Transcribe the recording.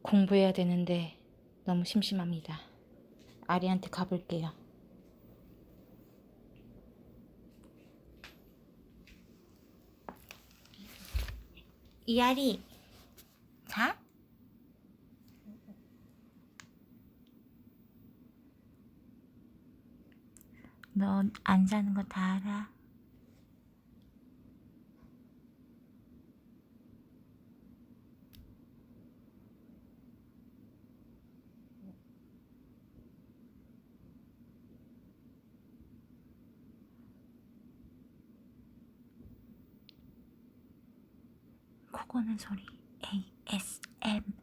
공부해야 되는데 너무 심심합니다. 아리한테 가볼게요. 이아리, 자? 너 안 자는 거 다 알아? 코 고는 소리 ASMR.